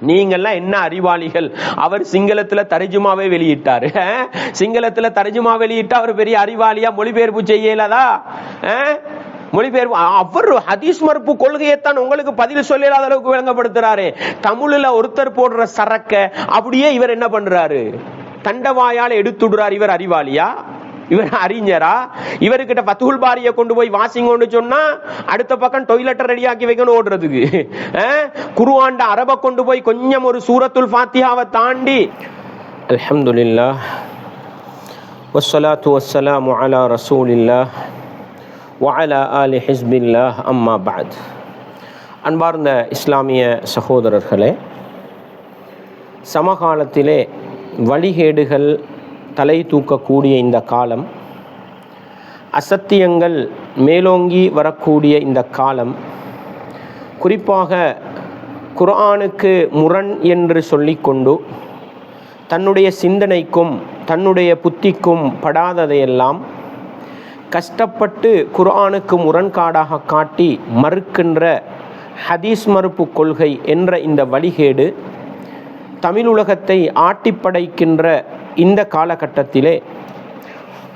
நீங்கள்லாம் என்ன அறிவாளிகள். அவர் சிங்களத்துல தர்ஜுமாவே வெளியிட்டாரு. சிங்களத்துல தர்ஜுமா வெளியிட்டா அவர் பெரிய அறிவாளியா? மொழிபெயர்ப்பு செய்யலதா? மொழிபெயர்ப்பு அவர் ஹதீஸ் மறுப்பு கொள்கையைத்தான் உங்களுக்கு பதில் சொல்லாத அளவுக்கு விளங்கப்படுத்துறாரு. தமிழ்ல ஒருத்தர் போடுற சரக்க அப்படியே இவர் என்ன பண்றாரு? தண்டவாயால எடுத்துடுறார். இவர் அறிவாளியா? இவர் அறிஞரா? இவர்கிட்ட ஃபத்ஹுல் பாரியை கொண்டு போய் வாசிங்கன்னு சொன்னா அடுத்த பக்கம் டொய்லெட்டை ரெடியாக்கி வைக்கணும் ஓடுறதுக்கு. குர்ஆன் அரபை கொண்டு போய் கொஞ்சம் ஒரு சூரத்துல் ஃபாத்திஹாவை தாண்டி. அல்ஹம்துலில்லாஹ் வஸ்ஸலாத்து வஸ்ஸலாமு அலா ரசூலில்லாஹ் வ அலா ஆலி ஹிஸ்பில்லாஹ் அம்மா பஅத். அன்பார்ந்த இஸ்லாமிய சகோதரர்களே, சமகாலத்திலே வழிகேடுகள் தலை தூக்கக்கூடிய இந்த காலம், அசத்தியங்கள் மேலோங்கி வரக்கூடிய இந்த காலம், குறிப்பாக குர்ஆனுக்கு முரண் என்று சொல்லிக்கொண்டு தன்னுடைய சிந்தனைக்கும் தன்னுடைய புத்திக்கும் படாததையெல்லாம் கஷ்டப்பட்டு குர்ஆனுக்கு முரண்காடாக காட்டி மறுக்கின்ற ஹதீஸ் மறுப்பு கொள்கை என்ற இந்த வழிகேடு தமிழுலகத்தை ஆட்டிப்படைக்கின்ற இந்த காலகட்டத்திலே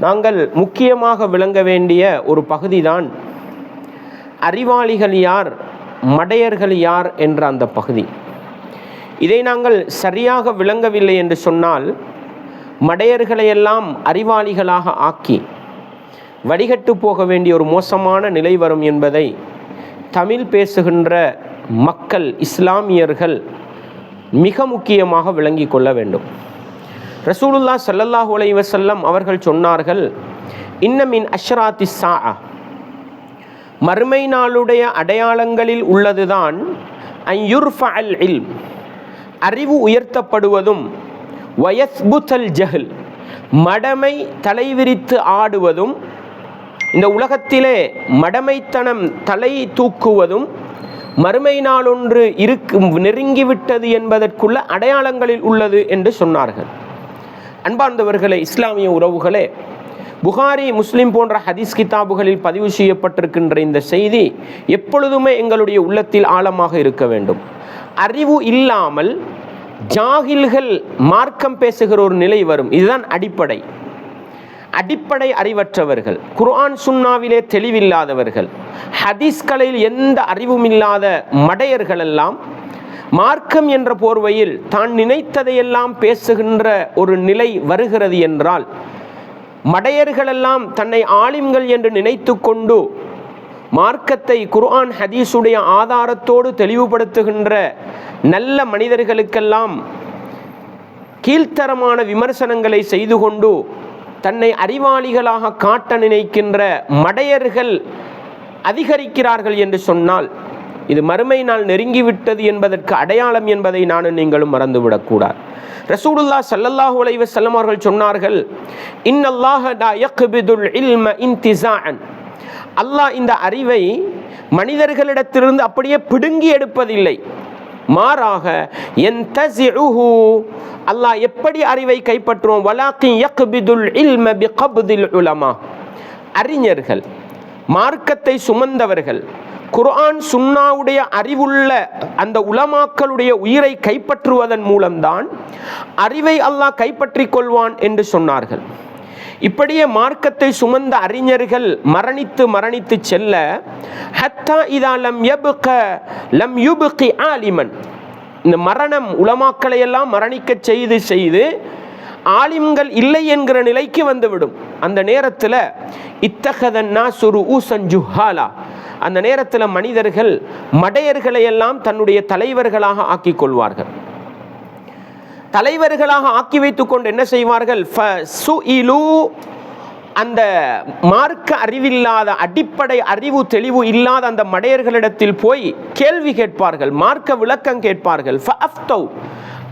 நாங்கள் முக்கியமாக விளங்க வேண்டிய ஒரு பகுதிதான் அறிவாளிகள் யார், மடையர்கள் யார் என்ற அந்த பகுதி. இதை நாங்கள் சரியாக விளங்கவில்லை என்று சொன்னால் மடையர்களையெல்லாம் அறிவாளிகளாக ஆக்கி வடிகட்டு போக வேண்டிய ஒரு மோசமான நிலை வரும் என்பதை தமிழ் பேசுகின்ற மக்கள், இஸ்லாமியர்கள் மிக முக்கியமாக விளங்கி கொள்ள வேண்டும். ரசூலுல்லாஹ் ஸல்லல்லாஹு அலைஹி வஸல்லம் அவர்கள் சொன்னார்கள், இன்ன மின் அஷ்ராத்தி ஸாஅ, மறுமை நாளுடைய அடையாளங்களில் உள்ளதுதான் அன் யுர்ஃபஅல் இல்ம், அறிவு உயர்த்தப்படுவதும், வயஸ்புத்தல் ஜஹல், மடமை தலைவிரித்து ஆடுவதும், இந்த உலகத்திலே மடமைத்தனம் தலை தூக்குவதும் மறுமை நாளொன்று நெருங்கிவிட்டது என்பதற்குள்ள அடையாளங்களில் உள்ளது என்று சொன்னார்கள். அன்பார்ந்தவர்களே, இஸ்லாமிய உறவுகளே, புகாரி, முஸ்லிம் போன்ற ஹதீஸ் கிதாபுகளில் பதிவு செய்யப்பட்டிருக்கின்ற இந்த செய்தி எப்பொழுதுமே எங்களுடைய உள்ளத்தில் ஆழமாக இருக்க வேண்டும். அறிவு இல்லாமல் ஜாகில்கள் மார்க்கம் பேசுகிற ஒரு நிலை வரும். இதுதான் அடிப்படை. அடிப்படை அறிவற்றவர்கள், குர்ஆன் சுன்னாவிலே தெளிவில்லாதவர்கள், ஹதீஸ்களில் எந்த அறிவும் இல்லாத மடையர்கள் எல்லாம் மார்க்கம் என்ற போர்வையில் தான் நினைத்ததையெல்லாம் பேசுகின்ற ஒரு நிலை வருகிறது என்றால், மடையர்களெல்லாம் தன்னை ஆலிம்கள் என்று நினைத்து கொண்டு மார்க்கத்தை குர்ஆன் ஹதீஸுடைய ஆதாரத்தோடு தெளிவுபடுத்துகின்ற நல்ல மனிதர்களுக்கெல்லாம் கீழ்த்தரமான விமர்சனங்களை செய்து கொண்டு தன்னை அறிவாளிகளாக காட்ட நினைக்கின்ற மடையர்கள் அதிகரிக்கிறார்கள் என்று சொன்னால் இது மறுமை நாள் நெருங்கிவிட்டது என்பதற்கு அடையாளம் என்பதை நானும் நீங்களும் மறந்துவிடக்கூடாது. ரசூலுல்லாஹ் ஸல்லல்லாஹு அலைஹி வஸல்லம் அவர்கள் சொன்னார்கள், இன்னல்லாஹ லா யக்பிதுல் இல்ம இன்திஸாஅன், அல்லாஹ் இந்த அறிவை மனிதர்களிடத்திலிருந்து அப்படியே பிடுங்கி எடுப்பதில்லை, மாறாக யன்தஸிஉஹு, அல்லாஹ் எப்படி அறிவை கைப்பற்றுவோம், வலாக்கின் யக்பிதுல் இல்ம பிகப்தில் உலமா, அறிஞர்கள், மார்க்கத்தை சுமந்தவர்கள், குர்ஆன் சுன்னாவுடைய அறிவுள்ள அந்த உலமாக்களுடைய உயிரை கைப்பற்றுவதன் மூலம்தான் அறிவை அல்லாஹ் கைப்பற்றிக் கொள்வான் என்று சொன்னார்கள். இப்படியே மார்க்கத்தை சுமந்த அறிஞர்கள் மரணித்து மரணித்து செல்ல, ஹத்தா இதா லம் யப்க லம் யுப்கி ஆலிமன், இந்த மரணம் உலமாக்களை எல்லாம் மரணிக்க செய்து செய்து ஆலிம்கள் இல்லை என்கிற நிலைக்கு வந்துவிடும். அந்த நேரத்தில் இத்தகதன் நாஸு ரூஸன் ஜுஹாலா, அந்த நேரத்தில் மனிதர்கள் மடையர்களை எல்லாம் தன்னுடைய தலைவர்களாக ஆக்கிக் கொள்வார்கள். தலைவர்களாக ஆக்கி வைத்துக் கொண்டு என்ன செய்வார்கள், அந்த மார்க்க அறிவில்லாத, அடிப்படை அறிவு தெளிவு இல்லாத அந்த மடையர்களிடத்தில் போய் கேள்வி கேட்பார்கள், மார்க்க விளக்கம் கேட்பார்கள்.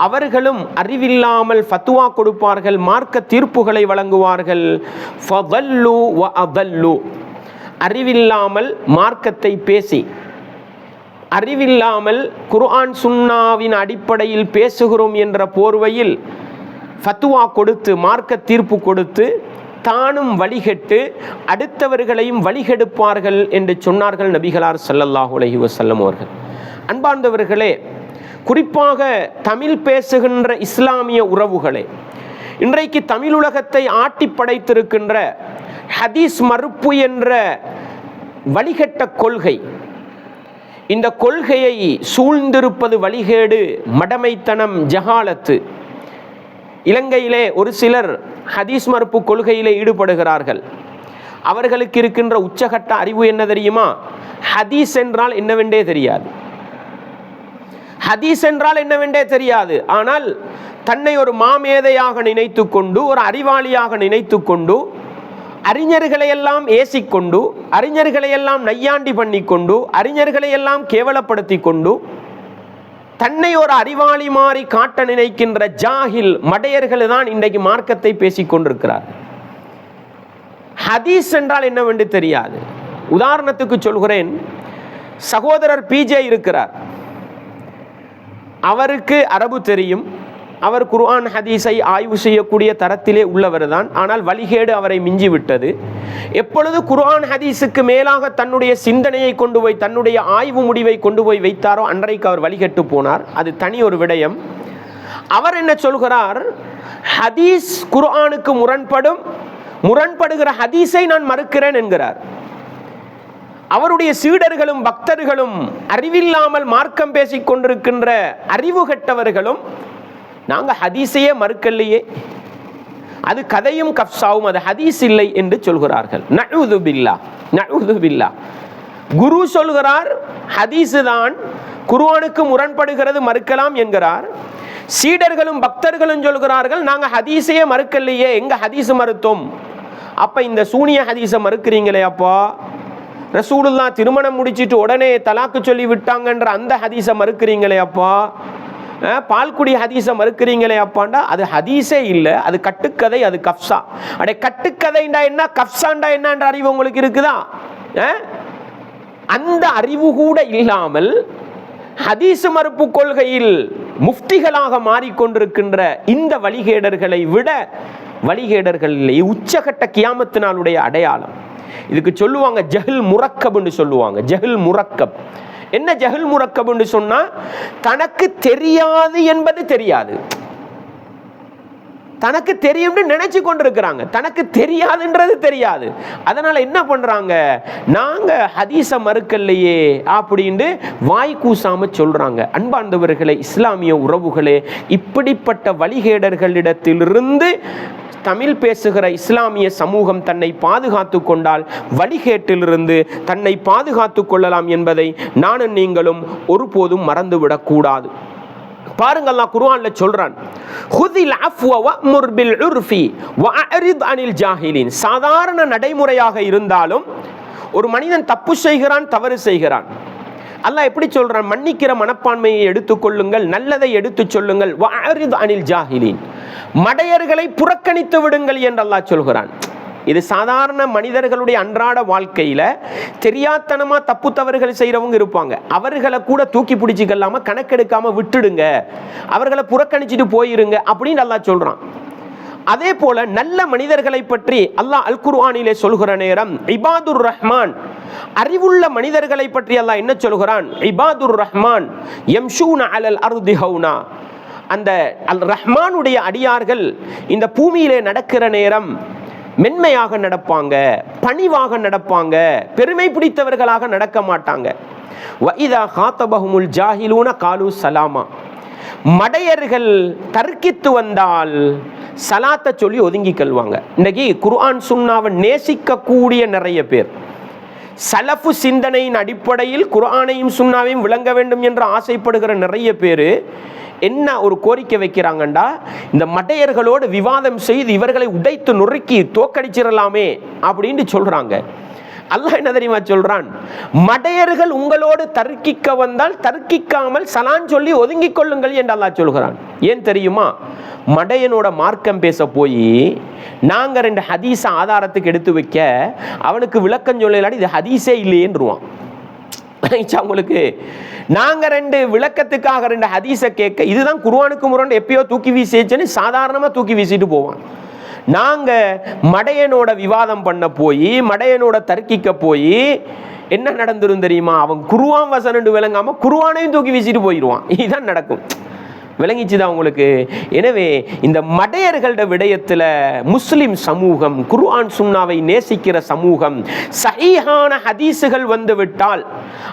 அவர்களும் அறிவில்லாமல் ஃபத்வா கொடுப்பார்கள், மார்க்க தீர்ப்புகளை வழங்குவார்கள். அறிவில்லாமல் மார்க்கத்தை பேசி, அறிவில்லாமல் குர்ஆன் சுன்னாவின் அடிப்படையில் பேசுகிறோம் என்ற போர்வையில் ஃபத்வா கொடுத்து, மார்க்க தீர்ப்பு கொடுத்து, தானும் வழிகெட்டு அடுத்தவர்களையும் வழிகெடுப்பார்கள் என்று சொன்னார்கள் நபிகளார் ஸல்லல்லாஹு அலைஹி வஸல்லம் அவர்கள். அன்பார்ந்தவர்களே, குறிப்பாக தமிழ் பேசுகின்ற இஸ்லாமிய உறவுகளே, இன்றைக்கு தமிழுலகத்தை ஆட்டி படைத்திருக்கின்ற ஹதீஸ் மறுப்பு என்ற வழிகட்ட கொள்கை, இந்த கொள்கையை சூழ்ந்திருப்பது வழிகேடு, மடமைத்தனம், ஜஹாலத்து. இலங்கையிலே ஒரு சிலர் ஹதீஸ் மறுப்பு கொள்கையிலே ஈடுபடுகிறார்கள். அவர்களுக்கு இருக்கின்ற உச்சகட்ட அறிவு என்ன தெரியுமா? ஹதீஸ் என்றால் என்னவென்றே தெரியாது. ஹதீஸ் என்றால் என்னவென்றே தெரியாது. ஆனால் தன்னை ஒரு மாமேதையாக நினைத்து கொண்டு, ஒரு அறிவாளியாக நினைத்து கொண்டு, அறிஞர்களையெல்லாம் ஏசிக்கொண்டு, அறிஞர்களையெல்லாம் நையாண்டி பண்ணி கொண்டு, அறிஞர்களையெல்லாம் கேவலப்படுத்தி கொண்டு, தன்னை ஒரு அறிவாளி மாறி காட்ட நினைக்கின்ற ஜாஹில் மடையர்கள் தான் இன்றைக்கு மார்க்கத்தை பேசிக் கொண்டிருக்கிறார். ஹதீஸ் என்றால் என்னவென்று தெரியாது. உதாரணத்துக்கு சொல்கிறேன், சகோதரர் பிஜே இருக்கிறார். அவருக்கு அரபு தெரியும். அவர் குர்ஆன் ஹதீஸை ஆய்வு செய்யக்கூடிய தரத்திலே உள்ளவர் தான். ஆனால் வழிகேடு அவரை மிஞ்சிவிட்டது. எப்பொழுது குர்ஆன் ஹதீஸுக்கு மேலாக தன்னுடைய சிந்தனையை கொண்டு போய், தன்னுடைய ஆய்வு முடிவை கொண்டு போய் வைத்தாரோ அன்றைக்கு அவர் வழிகெட்டு போனார். அது தனி ஒரு விடயம். அவர் என்ன சொல்கிறார்? ஹதீஸ் குர்ஆனுக்கு முரண்படுகிற ஹதீஸை நான் மறுக்கிறேன் என்கிறார். அவருடைய சீடர்களும் பக்தர்களும், அறிவில்லாமல் மார்க்கம் பேசிக் கொண்டிருக்கின்ற அறிவு கெட்டவர்களும், நாங்கள் ஹதீஸையே மறுக்கலையே, அது கதையும் கப்சாவும், அது ஹதீஸ் இல்லை என்று சொல்கிறார்கள். நஊது பில்லாஹ், நஊது பில்லாஹ். குரு சொல்கிறார் ஹதீஸ் தான் குர்ஆனுக்கு முரண்படுகிறது, மறுக்கலாம் என்கிறார். சீடர்களும் பக்தர்களும் சொல்கிறார்கள் நாங்கள் ஹதீஸையே மறுக்கலையே, எங்க ஹதீஸ் மறுத்தோம். அப்ப இந்த சூனிய ஹதீஸை மறுக்கிறீங்களே அப்பா, ரசூலுல்லாஹ் திருமணம் முடிச்சிட்டு உடனே தலாக்கு சொல்லி விட்டாங்கன்ற அந்த ஹதீஸை மறுக்கிறீங்களே அப்பா, பால்குடி ஹதீஸை மறுக்கிறீங்களே அப்பாண்டா, அது ஹதீஸே இல்லை, அது கட்டுக்கதை, அது கப்சா. அடே கட்டுக்கதைண்டா என்ன, கப்சாண்டா என்னன்ற அறிவு உங்களுக்கு இருக்குதா? அந்த அறிவு கூட இல்லாமல் ஹதீஸ் மறுப்பு கொள்கையில் முஃப்திகளாக மாறிக்கொண்டிருக்கின்ற இந்த வழிகேடர்களை விட வழிகேடர்கள் இல்லை. உச்சகட்ட கியாமத்து நாளுடைய அடையாளம். இதுக்கு சொல்லுவாங்க ஜஹில் முரக்கப்னு சொல்லுவாங்க. ஜஹில் முரக்கப். என்ன ஜஹில் முரக்கப்னு சொன்னா, தனக்கு தெரியாது என்பது தெரியாது, தனக்கு தெரியும் நினைச்சு கொண்டிருக்கிறாங்க, தனக்கு தெரியாதுன்றது தெரியாது. அதனால என்ன பண்றாங்க, நாங்க ஹதீஸ மறுக்கலையே அப்படின்னு வாய் கூசாம சொல்றாங்க. அன்பார்ந்தவர்களே, இஸ்லாமிய உறவுகளே, இப்படிப்பட்ட வழிகேடர்களிடத்திலிருந்து தமிழ் பேசுகிற இஸ்லாமிய சமூகம் தன்னை பாதுகாத்து கொண்டால் வழிகேட்டிலிருந்து தன்னை பாதுகாத்து கொள்ளலாம் என்பதை நானும் நீங்களும் ஒருபோதும் மறந்துவிடக்கூடாது. பாருங்க, அல்லாஹ் குர்ஆன்ல சொல்றான், ஹுதில் அஃப்வ வஅ்முர் பில் உர்ஃபி வஅரித் அனில் ஜாஹிலின். சாதாரண நடைமுறையாக இருந்தாலும் ஒரு மனிதன் தப்பு செய்கிறான், தவறு செய்கிறான், அல்லாஹ் எப்படி சொல்றான்? மன்னிக்கிற மனப்பான்மையை எடுத்துக்கொள்ளுங்கள், நல்லதை எடுத்து சொல்லுங்கள். வஅரித் அனில் ஜாஹிலின், மடையர்களை புறக்கணித்து விடுங்கள் என்று அல்லாஹ் சொல்கிறான். இது சாதாரண மனிதர்களுடைய அன்றாட வாழ்க்கையில தெரியாத்தனமா தப்பு தவறுகள் செய்யறவங்க இருப்பாங்க. அவர்களை கூட தூக்கி பிடிச்சிக்கலாம கணக்கெடுக்காம விட்டுடுங்க, அவர்களை புறக்கணிச்சுட்டு போயிருங்க அப்படின்னு அல்லாஹ் சொல்றான். அதே போல நல்ல மனிதர்களை பற்றி அல்லாஹ் அல் குர்ஆனிலே சொல்கிற நேரம் இபாதுர் ரஹ்மான், அறிவுள்ள மனிதர்களை பற்றி அல்லாஹ் என்ன சொல்கிறான்? இபாதுர் ரஹ்மான் யம்ஷூன அலல் அர்தி ஹௌனா. அந்த அல் ரஹ்மானுடைய அடியார்கள் இந்த பூமியிலே நடக்கிற நேரம் மென்மையாக நடப்பாங்க, பணிவாக நடப்பாங்க, பெருமை பிடித்தவர்களாக நடக்க மாட்டாங்க. வஇதா காத்தபஹுமுல் ஜாஹிலூன காலு சலாமா. மடையர்கள் தர்க்கித்து வந்தால் சலாத்தை சொல்லி ஒதுங்கி கொள்வாங்க. இன்னைக்கு குர்ஆன் சுன்னாவை நேசிக்கக்கூடிய நிறைய பேர், சலஃபு சிந்தனையின் அடிப்படையில் குர்ஆனையும் சுன்னாவையும் விளங்க வேண்டும் என்று ஆசைப்படுகிற நிறைய பேர் என்ன ஒரு கோரிக்கை வைக்கிறாங்கண்டா, இந்த மடையர்களோடு விவாதம் செய்து இவர்களை உடைத்து நொறுக்கி தோக்கடிச்சிடலாமே அப்படின்னு சொல்றாங்க. அல்லாஹ் என்ன தெரியுமா சொல்றான்? மடையர்கள் உங்களோடு தர்க்கிக்க வந்தால் தர்க்கிக்காமல் சலான் சொல்லி ஒதுங்கிக் கொள்ளுங்கள் என்று அல்லாஹ் சொல்கிறான். ஏன் தெரியுமா? மடையனோட மார்க்கம் பேச போய் நாங்க 2 ஹதீஸ ஆதாரத்துக்கு எடுத்து வைக்க அவனுக்கு விளக்கம் சொல்லலாடி இது ஹதீஸே இல்லையேன்றுவான். உங்களுக்கு நாங்க 2 விளக்கத்துக்காக 2 ஹதீஸை கேட்க இதுதான் குர்ஆனுக்கு முரண் எப்பயோ தூக்கி வீசிச்சுன்னு சாதாரணமா தூக்கி வீசிட்டு போவான். நாங்க மடையனோட விவாதம் பண்ண போய், மடையனோட தர்க்கிக்க போய் என்ன நடந்துரும் தெரியுமா? அவன் குர்ஆன் வசனம் விளங்காம குர்ஆனையும் தூக்கி வீசிட்டு போயிடுவான். இதுதான் நடக்கும். விளங்கிச்சுதான் உங்களுக்கு? எனவே இந்த மடையர்களோட விடயத்தில் முஸ்லிம் சமூகம், குர்ஆன் சுன்னாவை நேசிக்கிற சமூகம், சஹீஹான ஹதீஸுகள் வந்துவிட்டால்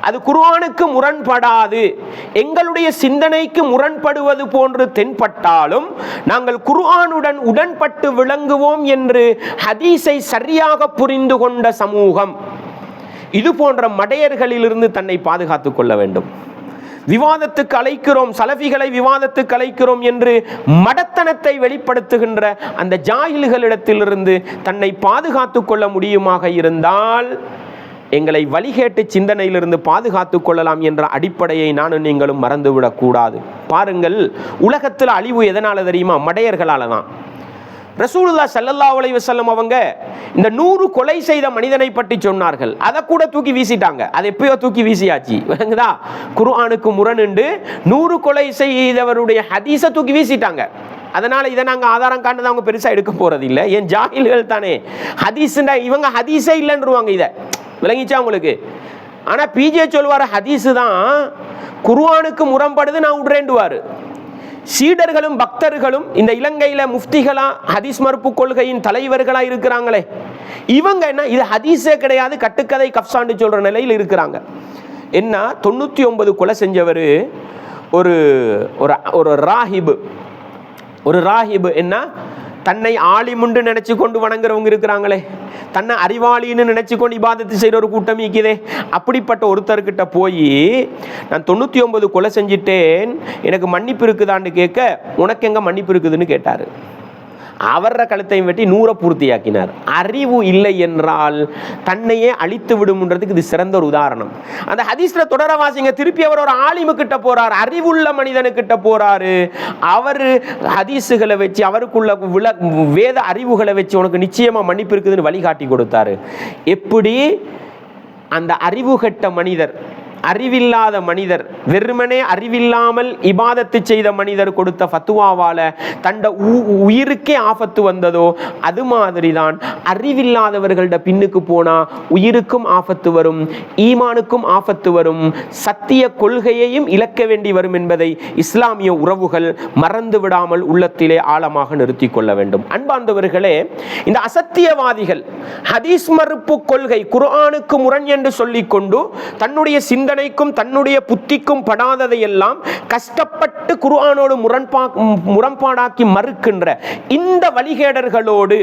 அது குர்ஆனுக்கு முரண்படாது, எங்களுடைய சிந்தனைக்கு முரண்படுவது போன்று தென்பட்டாலும் நாங்கள் குர்ஆனுடன் உடன்பட்டு விளங்குவோம் என்று ஹதீஸை சரியாக புரிந்து கொண்ட சமூகம் இது போன்ற மடையர்களிலிருந்து தன்னை பாதுகாத்துக் கொள்ள வேண்டும். விவாதத்துக்கு அழைக்கிறோம், சலஃபிகளை விவாதத்துக்கு அழைக்கிறோம் என்று மடத்தனத்தை வெளிப்படுத்துகின்ற அந்த ஜாஹில்களிடத்திலிருந்து தன்னை பாதுகாத்துக் கொள்ள முடியுமாக இருந்தால் எங்களை வழிகேட்டு சிந்தனையிலிருந்து பாதுகாத்துக் கொள்ளலாம் என்ற அடிப்படையை நானும் நீங்களும் மறந்துவிடக்கூடாது. பாருங்கள், உலகத்தில் அழிவு எதனால தெரியுமா? மடையர்களால தான். ரசூலுல்லாஹ் ஸல்லல்லாஹு அலைஹி வஸல்லம் அவங்க இந்த 100 கொலை செய்த மனிதனை பற்றி சொன்னார்கள். அதை கூட தூக்கி வீசிட்டாங்க. அது எப்பயோ தூக்கி வீசியாச்சு. விளங்குதா? குர்ஆனுக்கு முரணுண்டு 100 கொலை செய்தவருடைய ஹதீஸை தூக்கி வீசிட்டாங்க. அதனால இதை நாங்கள் ஆதாரம் காட்டுறது அவங்க பெருசாக எடுக்க போறது இல்லை. ஏன் ஜாஹில்கள் தானே. ஹதீஸ்னா இவங்க ஹதீஸே இல்லைன்றுவாங்க. இதை விளங்கிச்சா உங்களுக்கு? ஆனால் பிஜே சொல்வார் ஹதீஸு தான் குர்ஆனுக்கு முரண்படுது, நான் விடுறேன்டுவார். சீடர்களும் பக்தர்களும் இந்த இலங்கையில முஃப்திகளா ஹதீஸ் மறுப்பு கொள்கையின் தலைவர்களா இருக்கிறாங்களே, இவங்க என்ன இது ஹதீஸே கிடையாது, கட்டுக்கதை கப்சாண்டு சொல்ற நிலையில் இருக்கிறாங்க. என்ன 99 கொலை செஞ்சவர் ஒரு ஒரு ராஹிப் என்ன தன்னை ஆலிமுண்டு நினைச்சு கொண்டு வணங்குறவங்க இருக்கிறாங்களே, தன்னை அறிவாளின்னு நினைச்சு கொண்டு இபாதத்து செய்கிற ஒரு கூட்டம் இருக்குதே, அப்படிப்பட்ட ஒருத்தர்கிட்ட போய் நான் 99 கொலை செஞ்சிட்டேன், எனக்கு மன்னிப்பு இருக்குதான்னு கேட்க, உனக்கு எங்க மன்னிப்பு இருக்குதுன்னு கேட்டார். அவர கழுத்தையும் வெட்டி 100 பூர்த்தியாக்கினார். அறிவு இல்லை என்றால் தன்னையே அழித்து விடும்ன்றதுக்கு இது சிறந்த ஒரு உதாரணம். அந்த ஹதீஸ்ல தொடர வாசிங்க. திருப்பி அவர் ஒரு ஆலிமு கிட்ட போறார், அறிவுள்ள மனிதனுக்கிட்ட போறாரு. அவர் ஹதீஸுகளை வச்சு, அவருக்குள்ள வேத அறிவுகளை வச்சு உனக்கு நிச்சயமா மன்னிப்பு இருக்குதுன்னு வழிகாட்டி கொடுத்தாரு. எப்படி அந்த அறிவு கெட்ட மனிதர், அறிவில்லாத மனிதர், வெறுமனே அறிவில்லாமல் இபாதத்து செய்த மனிதர் கொடுத்த ஃபத்துவாவால தண்ட உயிருக்கே ஆபத்து வந்ததோ, அது மாதிரிதான் அறிவில்லாதவர்கள்ட பின்னுக்கு போனா உயிருக்கும் ஆபத்து வரும், ஈமானுக்கும் ஆபத்து வரும், சத்திய கொள்கையையும் இழக்க வேண்டி வரும் என்பதை இஸ்லாமிய உறவுகள் மறந்து விடாமல் உள்ளத்திலே ஆழமாக நிறுத்தி கொள்ள வேண்டும். அன்பார்ந்தவர்களே, இந்த அசத்தியவாதிகள் ஹதீஸ் மறுப்பு கொள்கை குர்ஆனுக்கு முரண் என்று சொல்லிக்கொண்டு தன்னுடைய சிந்தனைக்கும் தன்னுடைய புத்திக்கும் படாததையெல்லாம் கஷ்டப்பட்டு குர்ஆனோடு முரண்பாடாக்கி மறுக்கின்ற இந்த வழிகேடர்களோடு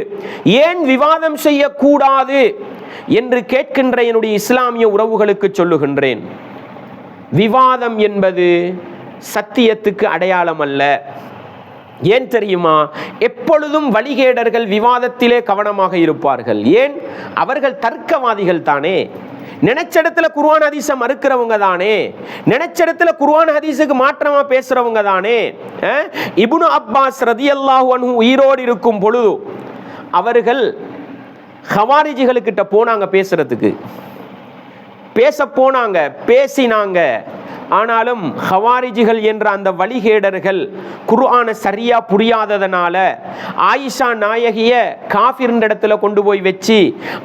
ஏன் விவாதம் செய்யக்கூடாது என்று கேட்கின்ற என்னுடைய இஸ்லாமிய உறவுகளுக்கு சொல்லுகின்றேன். விவாதம் என்பது சத்தியத்துக்கு அடையாளம் அல்ல. ஏன் தெரியுமா? எப்பொழுதும் வழிகேடர்கள் விவாதத்திலே கவனமாக இருப்பார்கள். ஏன்? அவர்கள் தர்க்கவாதிகள் தானே. நினைச்ச இடத்துல குர்ஆன் ஹதீஸை மறுக்கிறவங்க தானே, நினைச்ச இடத்துல குர்ஆன் ஹதீஸுக்கு மாற்றமா பேசுறவங்க தானே. இப்னு அப்பாஸ் ரலியல்லாஹு அன்ஹு உயிரோடு இருக்கும் பொழுது அவர்கள் ஹவாரிஜிகளுக்கிட்ட போனாங்க, பேச போனாங்க, பேசினாங்க. ஆனாலும் ஹவாரிஜிகள் என்ற அந்த வழிகேடர்கள் குர்ஆனை சரியா புரியாததனால ஆயிஷா நாயகிய காஃபிர் இடத்துல கொண்டு போய் வச்சு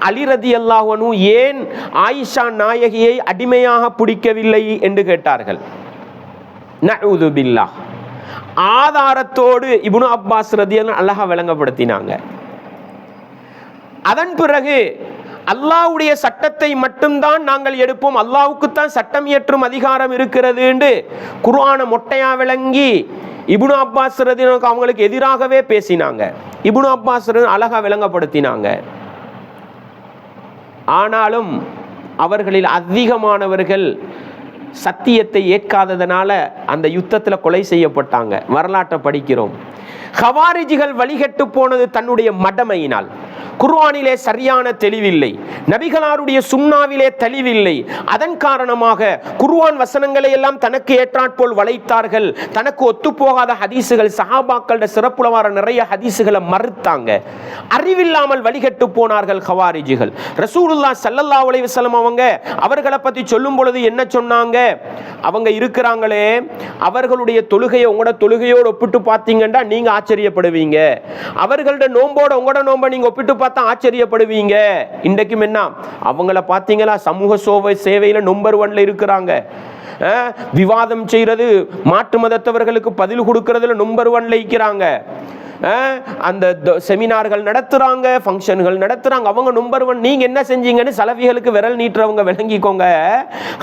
அலி ரலியல்லாஹு அன்ஹு ஏன் ஆயிஷா நாயகியை அடிமையாக பிடிக்கவில்லை என்று கேட்டார்கள். நஊது பில்லாஹ். ஆதாரத்தோடு இப்னு அப்பாஸ் ரலியல்லாஹு அல்லாஹ் விளங்கப்படுத்தினாங்க. அதன் பிறகு அல்லாஹ்வுடைய சட்டத்தை மட்டும்தான் நாங்கள் எடுப்போம், அல்லாஹ்வுக்குத்தான் சட்டம் இயற்றும் அதிகாரம் இருக்கிறது என்று குர்ஆனை மொட்டையா விளங்கி இப்னு அப்பாஸ் ரலியல்லாஹு அவங்களுக்கு எதிராகவே பேசினாங்க. இப்னு அப்பாஸ் அழகா விளங்கப்படுத்தினாங்க. ஆனாலும் அவர்களில் அதிகமானவர்கள் சத்தியத்தை ஏற்காததனால அந்த யுத்தத்தில் கொலை செய்யப்பட்டாங்க. வரலாற்றை படிக்கிறோம். ஹவாரிஜிகள் வழிகட்டு போனது தன்னுடைய மடமையினால். குர்ஆனிலே சரியான தெளிவில்லை, நபிகளாருடைய சுன்னாவிலே தெளிவில்லை. அதன் காரணமாக குர்ஆன் வசனங்களை எல்லாம் தனக்கு ஏற்றாற்போல் வளைத்தார்கள். தனக்கு ஒத்துப்போகாத ஹதீசுகள், சஹாபாக்களோட சிறப்புலவார நிறைய ஹதீசுகளை மறுத்தாங்க. அறிவில்லாமல் வழிகட்டு போனார்கள் ஹவாரிஜிகள். ரசூலுல்லாஹ் ஸல்லல்லாஹு அலைஹி வஸல்லம் அவர்களை பற்றி சொல்லும் பொழுது என்ன சொன்னாங்க? அவங்க இருக்கிறாங்களே, அவர்களுடைய தொழுகையை உங்களோட தொழுகையோடு ஒப்பிட்டு பார்த்தீங்கன்னா நீங்க ஆச்சரியப்படுவீங்க. அவர்களோட நோம்போட உங்களோட நோன்பை நீங்க ஒப்பிட்டு ஒப்பிட்டு பார்த்தா ஆச்சரியப்படுவீங்க. இன்றைக்கும் என்ன அவங்கள பார்த்தீங்களா, சமூக சேவையில் நம்பர் 1ல இருக்கிறாங்க. விவாதம் செய்யறது, மாற்று மதத்தவர்களுக்கு பதில் கொடுக்கறதுல நம்பர் 1ல இருக்கிறாங்க. அந்த செமினார்கள் நடத்துறாங்க, ஃபங்க்ஷன்கள் நடத்துறாங்க, அவங்க நம்பர் 1. நீங்க என்ன செஞ்சீங்கன்னு சலஃபிகளுக்கு விரல் நீட்டுறவங்க விளங்கிக்கோங்க.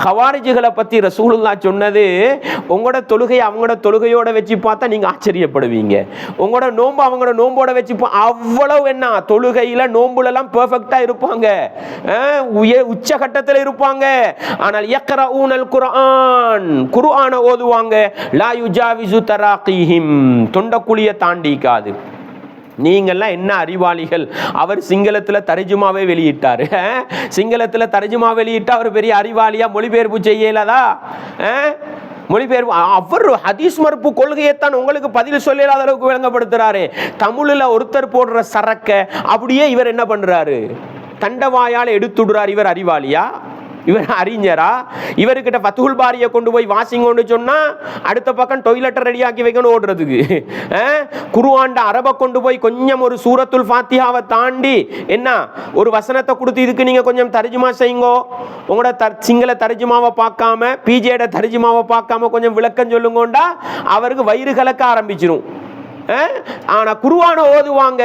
ஹவாரிஜிகளை பத்தி ரசூலுல்லாஹ் சொன்னது, உங்களோட தொழுகையை அவங்களோட தொழுகையோட வச்சு பார்த்தா நீங்க ஆச்சரியப்படுவீங்க. உங்களோட நோன்பு அவங்களோட நோம்போட வச்சு அவ்வளவு என்ன தொழுகையில நோம்புல எல்லாம் பெர்ஃபெக்ட்டா இருப்பாங்க, உச்சகட்டத்தில் இருப்பாங்க. ஆனால் யக்ரஊனல் குர்ஆன், குர்ஆனை ஓதுவாங்க, லா யுஜாவிசு தராகீஹிம், தொண்டக்குழியை தாண்டிக்காது. நீங்கள்லாம் என்ன அறிவாளிகள். அவர் சிங்களத்தில் தர்ஜுமாவே வெளியிட்டார். சிங்களத்தில் தர்ஜுமா வெளியிட்டா அவர் பெரிய அறிவாளியா? மொழிபெயர்ப்பு செய்யலதா? மொழிபெயர்ப்பு அவர் ஹதீஸ் மறுப்பு கொள்கையைத்தான் உங்களுக்கு பதில் சொல்லாத அளவுக்கு விளங்கப்படுத்துறாரு. தமிழில் ஒருத்தர் போடுற சரக்க அப்படியே இவர் என்ன பண்றாரு, தண்டவாயால் எடுத்துடுறார். இவர் அறிவாளியா? இவர் அறிஞரா? இவர்கிட்ட ஃபத்ஹுல் பாரியை கொண்டு போய் வாசிங்கன்னு சொன்னா அடுத்த பக்கம் டொய்லெட்டை ரெடியாக்கி வைக்கணும் ஓடுறதுக்கு. குர்ஆன் அரபை கொண்டு போய் கொஞ்சம் ஒரு சூரத்துல் ஃபாத்திஹாவை தாண்டி என்ன ஒரு வசனத்தை கொடுத்து இதுக்கு நீங்க கொஞ்சம் தர்ஜுமா செய்யுங்கோ, உங்களோட சிங்கள தர்ஜுமாவை பார்க்காம பிஜேட தர்ஜுமாவை பார்க்காம கொஞ்சம் விளக்கம் சொல்லுங்கோண்டா அவருக்கு வயிறு கலக்க ஆரம்பிச்சிடும். ஆனா குர்ஆனை ஓதுவாங்க,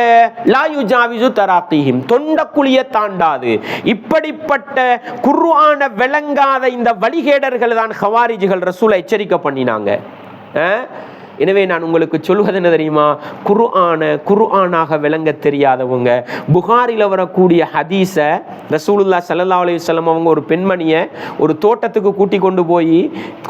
லா யுஜாவிசு தராகீஹிம், தொண்டக்குழியை தாண்டாது. இப்படிப்பட்ட குர்ஆனை விளங்காத இந்த வழிகேடர்கள் தான் ஹவாரிஜிகள் ரசூலை எச்சரிக்கை பண்ணினாங்க. எனவே நான் உங்களுக்கு சொல்வது என்ன தெரியுமா, குர்ஆனாக விளங்க தெரியாதவங்க புகாரில் வரக்கூடிய ஹதீஸை ரசூலுல்லாஹ் ஸல்லல்லாஹு அலைஹி வஸல்லம் அவங்க ஒரு பெண்மணியை ஒரு தோட்டத்துக்கு கூட்டி கொண்டு போய்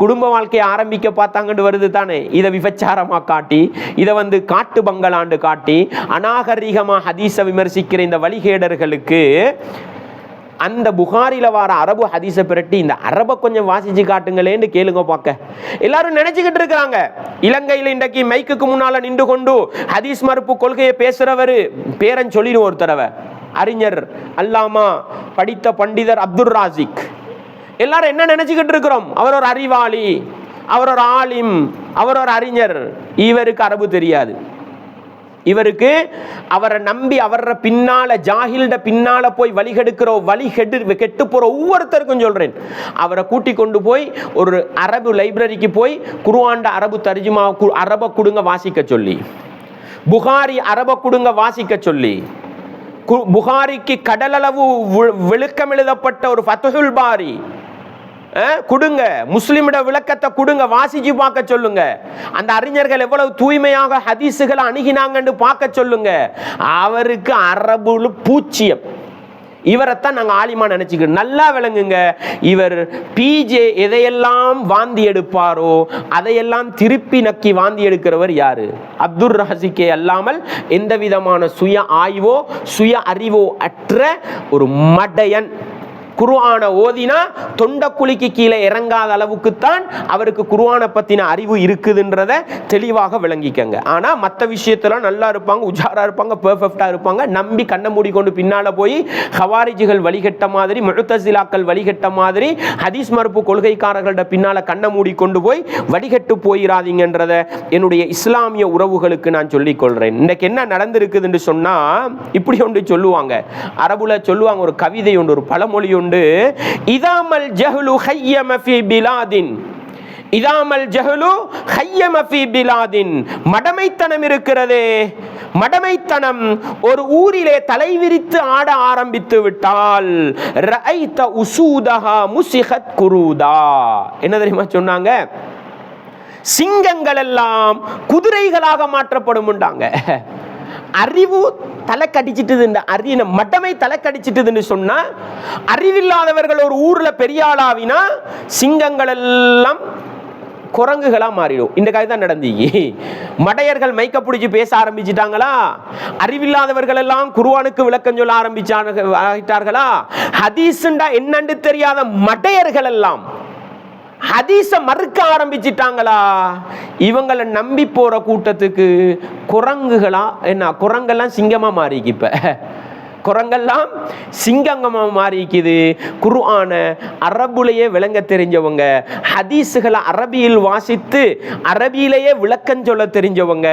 குடும்ப வாழ்க்கையை ஆரம்பிக்க பார்த்தாங்கன்னு வருது தானே, இதை விபச்சாரமாக காட்டி, இதை காட்டு பங்களாண்டு காட்டி அநாகரிகமாக ஹதீஸை விமர்சிக்கிற இந்த வழிகேடர்களுக்கு அந்த புகாரில வர அரபு ஹதீஸை பிரட்டி இந்த அரபை கொஞ்சம் வாசிச்சு காட்டுங்களேன்னு கேளுங்க பார்க்க. எல்லாரும் நினைச்சுக்கிட்டு இருக்கிறாங்க, இலங்கையில் இன்றைக்கு மைக்குக்கு முன்னால நின்று கொண்டு ஹதீஸ் மறுப்பு கொள்கையை பேசுறவர் பேரன் சொல்லிடும் ஒரு தடவை, அறிஞர் அல்லாமா படித்த பண்டிதர் அப்துல் ராசிக். எல்லாரும் என்ன நினைச்சுக்கிட்டு இருக்கிறோம், அவர் ஒரு அறிவாளி, அவர் ஒரு ஆலிம், அவர் ஒரு அறிஞர். இவருக்கு அரபு தெரியாது. இவருக்கு அவரை நம்பி அவர பின்னால ஜாஹில்ட பின்னால போய் கெட்டு போற ஒவ்வொருத்தருக்கும் சொல்றேன், அவரை கூட்டி கொண்டு போய் ஒரு அரபு லைப்ரரிக்கு போய் குர்ஆன் அரபு தர்ஜுமா அரப கொடுங்க வாசிக்க சொல்லி, புகாரி அரப கொடுங்க வாசிக்க சொல்லி, புகாரிக்கு கடலளவு விளக்கம் எழுதப்பட்ட ஒரு ஃபத்ஹுல் பாரி கொடுங்க, முஸ்லிமிட விளக்கத்தை கொடுங்க, வாசிச்சு பார்க்க சொல்லுங்க. அந்த அறிஞர்கள் எவ்வளவு தூய்மையாக ஹதீஸுகளை அணுகினாங்கன்னு பார்க்க சொல்லுங்க. அவருக்கு அரபுல பூச்சியம். இவரைத்தான் நாங்கள் ஆலிமா நினைச்சுக்கிறோம். நல்லா விளங்குங்க, இவர் பிஜே எதையெல்லாம் வாந்தி எடுப்பாரோ அதையெல்லாம் திருப்பி நக்கி வாந்தி எடுக்கிறவர் யாரு? அப்துல் ராசிக்கே அல்லாமல் எந்த விதமான சுய ஆய்வோ சுய அறிவோ அற்ற ஒரு மடையன். குர்ஆனை ஓதினா தொண்டக்குழிக்கு கீழே இறங்காத அளவுக்குத்தான் அவருக்கு குர்ஆனை பத்தின அறிவு இருக்குதுன்றத தெளிவாக விளங்கிக்கங்க. ஆனா மற்ற விஷயத்துல நல்லா இருப்பாங்க, உஜாரா இருப்பாங்க, பெர்ஃபெக்டா இருப்பாங்க. நம்பி கண்ணை மூடிக்கொண்டு பின்னால போய் ஹவாரிஜிகள் வழிகட்ட மாதிரி, முஅ்தஸிலாக்கள் வழிகட்ட மாதிரி, ஹதீஸ் மறுப்பு கொள்கைக்காரர்கள்ட பின்னால கண்ணை மூடிக்கொண்டு போய் வழிகட்டு போயிடாதீங்கன்றத என்னுடைய இஸ்லாமிய உறவுகளுக்கு நான் சொல்லிக் கொள்றேன். இன்னைக்கு என்ன நடந்திருக்குதுன்னு சொன்னா, இப்படி ஒன்று சொல்லுவாங்க, அரபுல சொல்லுவாங்க, ஒரு கவிதை ஒன்று, ஒரு பழமொழி உண்டு, இதாமல் ஜஹ்லு ஹய்யம ஃபீ பிலாதின், இதாமல் ஜஹ்லு ஹய்யம ஃபீ பிலாதின், மடமைத்தனம் இருக்கிறதே, மடமைத்தனம் ஒரு ஊரிலே தலைவிரித்து ஆட ஆரம்பித்து விட்டால் ரஐத உசூதஹா முஸிஹத் குரூதா. என்ன தெரியுமா சொன்னாங்க? சிங்கங்கள் எல்லாம் குதிரைகளாக மாற்றப்படும்ண்டாங்க. அறிவு தலை கடிச்சிட்டு, மட்டமை தலை கடிச்சிட்டுன்னு சொன்னா, அறிவில்லாதவர்கள் ஒரு ஊர்ல பெரிய ஆளாவினா சிங்கங்கள் எல்லாம் குரங்குகளா மாறிடும். இந்த காய் தான் நடந்தீங்க. மடையர்கள் மைக்க பிடிச்சி பேச ஆரம்பிச்சிட்டாங்களா, அறிவில்லாதவர்கள் எல்லாம் குர்ஆனுக்கு விளக்கம் சொல்ல ஆரம்பிச்சார்களா, ஹதீஸ்ண்டா என்னன்னு தெரியாத மடையர்கள் எல்லாம் ஹதீஸ மறுக்க ஆரம்பிச்சிட்டாங்களா, இவங்களை நம்பி போற கூட்டத்துக்கு குரங்குகளா என்ன, குரங்கெல்லாம் சிங்கமா மாறிக்கு. இப்ப குரங்கெல்லாம் சிங்கங்கமாக மாறிக்குது. குர்ஆன அரபுலையே விளங்க தெரிஞ்சவங்க, ஹதீஸுகளை அரபியில் வாசித்து அரபியிலேயே விளக்கம் சொல்ல தெரிஞ்சவங்க,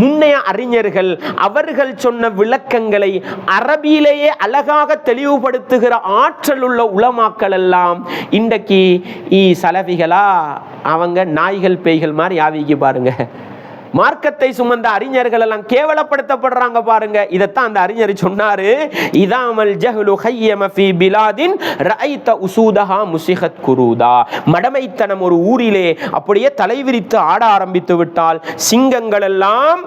முன்னைய அறிஞர்கள் அவர்கள் சொன்ன விளக்கங்களை அரபியிலேயே அழகாக தெளிவுபடுத்துகிற ஆற்றல் உள்ள உலமாக்கள் எல்லாம் இன்றைக்கு சலஃபிகளா அவங்க நாய்கள் பேய்கள் மாதிரி ஆவிக்கு பாருங்க. மார்க்கத்தை சுமந்த அறிஞர்கள் எல்லாம் கேவலப்படுத்தப்படுறாங்க பாருங்க. இதைத்தான் அந்த அறிஞர் சொன்னாரு, இதாமல் ஜஹ்லு ஹய்யம ஃபீ பிலாதின் ரஐத உசூதஹா முஸிஹத் குரூதா. மடமைத்தனம் ஒரு ஊரிலே அப்படியே தலைவிரித்து ஆட ஆரம்பித்து விட்டால் சிங்கங்கள் எல்லாம்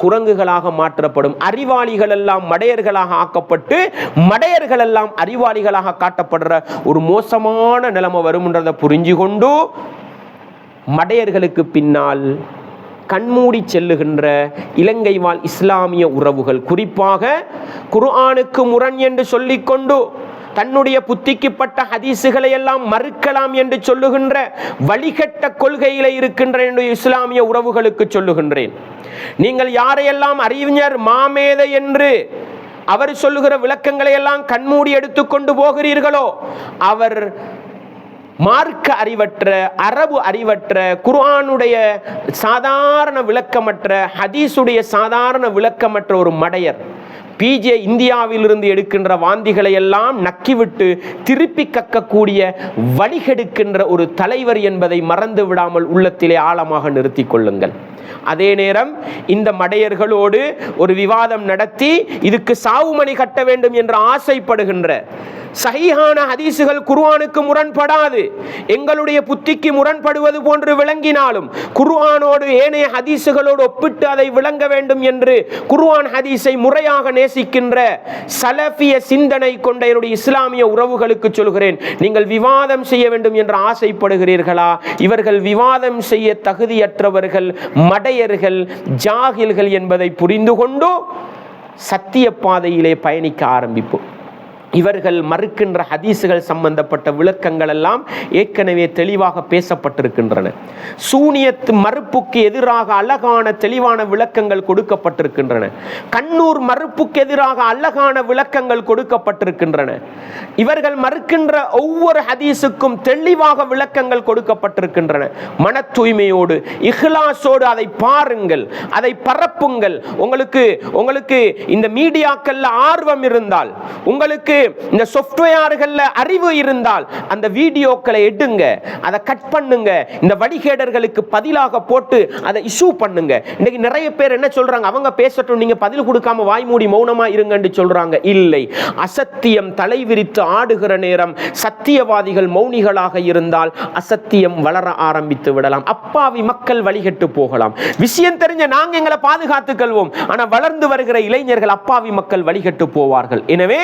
குரங்குகளாக மாற்றப்படும். அறிவாளிகள் எல்லாம் மடையர்களாக ஆக்கப்பட்டு மடையர்கள் எல்லாம் அறிவாளிகளாக காட்டப்படுற ஒரு மோசமான நிலைமை வரும்ன்றதை புரிஞ்சு கொண்டு மடையர்களுக்கு பின்னால் கண்மூடி செல்லுகின்ற இலங்கை வாழ் இஸ்லாமிய உறவுகள், குறிப்பாக குர்ஆனுக்கு முரண் என்று சொல்லிக்கொண்டு தன்னுடைய புத்திக்குப்பட்ட ஹதீஸுகளை எல்லாம் மறுக்கலாம் என்று சொல்லுகின்ற வழிகட்ட கொள்கையில இருக்கின்ற இஸ்லாமிய உறவுகளுக்கு சொல்லுகின்றேன், நீங்கள் யாரையெல்லாம் அறிஞர் மாமேதை என்று அவர் சொல்லுகிற விளக்கங்களை எல்லாம் கண்மூடி எடுத்துக்கொண்டு போகிறீர்களோ, அவர் மார்க்க அறிவற்ற, அரபு அறிவற்ற, குர்ஆனுடைய சாதாரண விளக்கமற்ற, ஹதீஸுடைய சாதாரண விளக்கமற்ற ஒரு மடையர். பிஜே இந்தியாவிலிருந்து எடுக்கின்ற வாந்திகளை எல்லாம் நக்கிவிட்டு திருப்பி கக்கக்கூடிய வழிகெடுக்கின்ற ஒரு தலைவர் என்பதை மறந்து விடாமல் உள்ளத்திலே ஆழமாக நிறுத்தி கொள்ளுங்கள். அதே நேரம் இந்த மடையர்களோடு ஒரு விவாதம் நடத்தி இதுக்கு சாவுமணி கட்ட வேண்டும் என்று ஆசைப்படுகின்ற சஹீஹான ஹதீஸுகள் குர்ஆனுக்கு முரண்படாது, எங்களுடைய புத்திக்கு முரண்படுவது போன்று விளங்கினாலும் குர்ஆனோடு ஏனைய ஹதீஸுகளோடு ஒப்பிட்டு அதை விளங்க வேண்டும் என்று குர்ஆன் ஹதீஸை முறையாக நேசிக்கின்ற சலஃபிய சிந்தனை கொண்ட என்னுடைய இஸ்லாமிய உறவுகளுக்கு சொல்கிறேன், நீங்கள் விவாதம் செய்ய வேண்டும் என்று ஆசைப்படுகிறீர்களா? இவர்கள் விவாதம் செய்ய தகுதியற்றவர்கள், மடையர்கள், ஜாகில்கள் என்பதை புரிந்து கொண்டு சத்திய பாதையிலே பயணிக்க ஆரம்பிப்போம். இவர்கள் மறுக்கின்ற ஹதீஸுகள் சம்பந்தப்பட்ட விளக்கங்கள் எல்லாம் ஏற்கனவே தெளிவாக பேசப்பட்டிருக்கின்றன. சூனியத் மறுப்புக்கு எதிராக அழகான தெளிவான விளக்கங்கள் கொடுக்கப்பட்டிருக்கின்றன. கண்ணூர் மறுப்புக்கு எதிராக அழகான விளக்கங்கள் கொடுக்கப்பட்டிருக்கின்றன. இவர்கள் மறுக்கின்ற ஒவ்வொரு ஹதீஸுக்கும் தெளிவாக விளக்கங்கள் கொடுக்கப்பட்டிருக்கின்றன. மன தூய்மையோடு இஹ்லாஸோடு அதை பாருங்கள், அதை பரப்புங்கள். உங்களுக்கு இந்த மீடியாக்கள்ல ஆர்வம் இருந்தால், உங்களுக்கு இந்த சாஃப்ட்வேர்கள்ல அறிவு இருந்தால் அந்த வீடியோக்களை எடுங்க, அதை கட் பண்ணுங்க, இந்த வழிகேடர்களுக்கு பதிலாக போட்டு அதை இஷ்யூ பண்ணுங்க. இன்னைக்கு நிறைய பேர் என்ன சொல்றாங்க, அவங்க பேசட்டும், நீங்க பதில் கொடுக்காம வாய் மூடி மௌனமா இருங்கன்னு சொல்றாங்க. இல்லை, அசத்தியம் தலைவிரித்து ஆடுகிற நேரம் சத்தியவாதிகள் மௌனிகளாக இருந்தால் அசத்தியம் வளர ஆரம்பித்து விடலாம். அப்பாவி மக்கள் வழிகட்டு போகலாம். விஷயம் தெரிஞ்ச நாங்க எங்களை பாதுகாத்துக் கொள்வோம், ஆனா வளர்ந்து வருகிற இளைஞர்கள் அப்பாவி மக்கள் வழிகட்டு போவார்கள். எனவே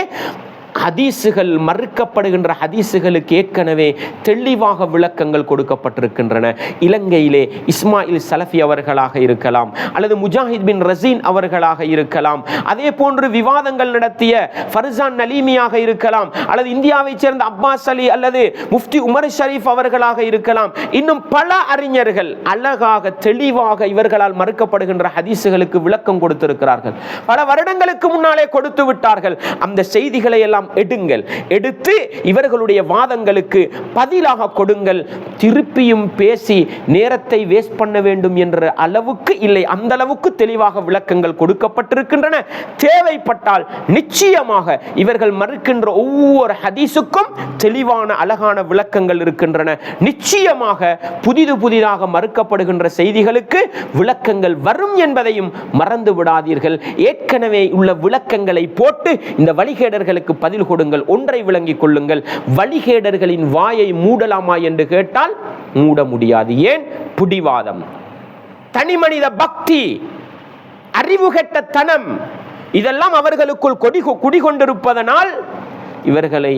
ஹதீஸுகள் மறுக்கப்படுகின்ற ஹதீஸுகளுக்கு ஏற்கனவே தெளிவாக விளக்கங்கள் கொடுக்கப்பட்டிருக்கின்றன. இலங்கையிலே இஸ்மாயில் சலஃபி அவர்களாக இருக்கலாம், அல்லது முஜாஹித் பின் ரசீன் அவர்களாக இருக்கலாம், அதே போன்று விவாதங்கள் நடத்திய ஃபர்சான் நலீமியாக இருக்கலாம், அல்லது இந்தியாவை சேர்ந்த அப்பாஸ் அலி அல்லது முஃப்தி உமர் ஷரீஃப் அவர்களாக இருக்கலாம். இன்னும் பல அறிஞர்கள் அழகாக தெளிவாக இவர்களால் மறுக்கப்படுகின்ற ஹதீஸுகளுக்கு விளக்கம் கொடுத்திருக்கிறார்கள். பல வருடங்களுக்கு முன்னாலே கொடுத்து விட்டார்கள். அந்த செய்திகளை எல்லாம் எடுங்கள், எடுத்து இவர்களுடைய வாதங்களுக்கு பதிலாக கொடுங்கள். திருப்பியும் பேசி நேரத்தை வேஸ்ட் பண்ண வேண்டும் என்ற அளவுக்கு இல்லை, அந்த அளவுக்கு தெளிவாக விளக்கங்கள் கொடுக்கப்பட்டிருக்கின்றன. தேவைப்பட்டால் நிச்சயமாக இவர்கள் மறுக்கின்ற ஒவ்வொரு ஹதீஸுக்கும் தெளிவான அழகான விளக்கங்கள் இருக்கின்றன. நிச்சயமாக புதிதாக மறுக்கப்படுகின்ற செய்திகளுக்கு விளக்கங்கள் வரும் என்பதையும் மறந்து விடாதீர்கள். ஏற்கனவே உள்ள விளக்கங்களை போட்டு இந்த வழிகேடர்களுக்கு பதில் கொடுங்கள். ஒன்றை விளங்கிக் கொள்ளுங்கள், வழிகேடர்களின் வாயை மூடலாமா என்று கேட்டால் மூட முடியாது. ஏன்? புடிவாதம், தனிமனித பக்தி, அறிவுகெட்ட தனம், இதெல்லாம் அவர்களுக்குள் குடிகொண்டிருப்பதனால் இவர்களை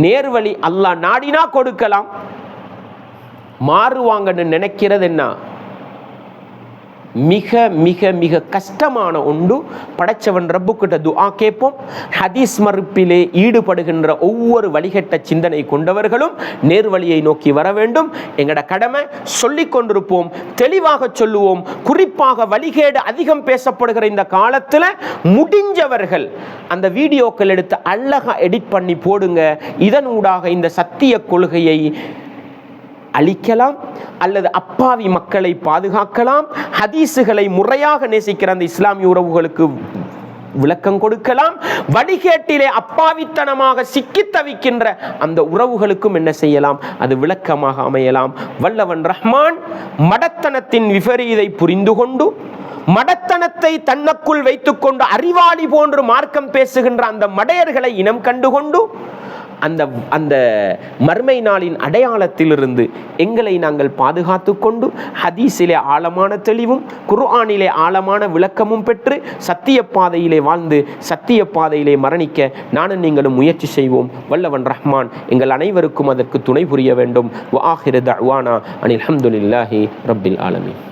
நேர்வழி அல்லாஹ் நாடினா கொடுக்கலாம். மாறுவாங்கன்னு நினைக்கிறது என்ன? மிக மிக மிக கஷ்டமான ஒன்று. படைச்சவன் ரப்புக்கிட்ட துஆ கேட்போம். ஹதீஸ் மறுப்பிலே ஈடுபடுகின்ற ஒவ்வொரு வழிகட்ட சிந்தனை கொண்டவர்களும் நேர்வழியை நோக்கி வர வேண்டும். எங்கட கடமை சொல்லிக் கொண்டிருப்போம், தெளிவாக சொல்லுவோம். குறிப்பாக வழிகேடு அதிகம் பேசப்படுகிற இந்த காலத்தில் முடிஞ்சவர்கள் அந்த வீடியோக்கள் எடுத்து அழகா எடிட் பண்ணி போடுங்க. இதன் ஊடாக இந்த சத்திய கொள்கையை அழிக்கலாம் அல்லது அப்பாவி மக்களை பாதுகாக்கலாம். ஹதீஸுகளை முறையாக நேசிக்கிற அந்த இஸ்லாமிய உறவுகளுக்கு விளக்கம் கொடுக்கலாம். வழிகேட்டிலே அப்பாவித்தனமாக சிக்கி தவிக்கின்ற அந்த உறவுகளுக்கும் என்ன செய்யலாம், அது விளக்கமாக அமையலாம். வல்லவன் ரஹ்மான் மடத்தனத்தின் விபரீதை புரிந்து கொண்டு, மடத்தனத்தை தன்னக்குள் வைத்துக்கொண்டு அறிவாளி போன்று மார்க்கம் பேசுகின்ற அந்த மடையர்களை இனம் கண்டுகொண்டு அந்த மர்மை நாளின் அடையாளத்திலிருந்து எங்களை நாங்கள் பாதுகாத்து கொண்டு ஹதீஸிலே ஆழமான தெளிவும் குர்ஆனிலே ஆழமான விளக்கமும் பெற்று சத்திய பாதையிலே வாழ்ந்து சத்திய பாதையிலே மரணிக்க நானும் நீங்களும் முயற்சி செய்வோம். வல்லவன் ரஹ்மான் எங்கள் அனைவருக்கும் அதற்கு துணை புரிய வேண்டும். வஆகிரு தஅவானா அனில் ஹம்துலில்லாஹி ரப்பில் ஆலமீன்.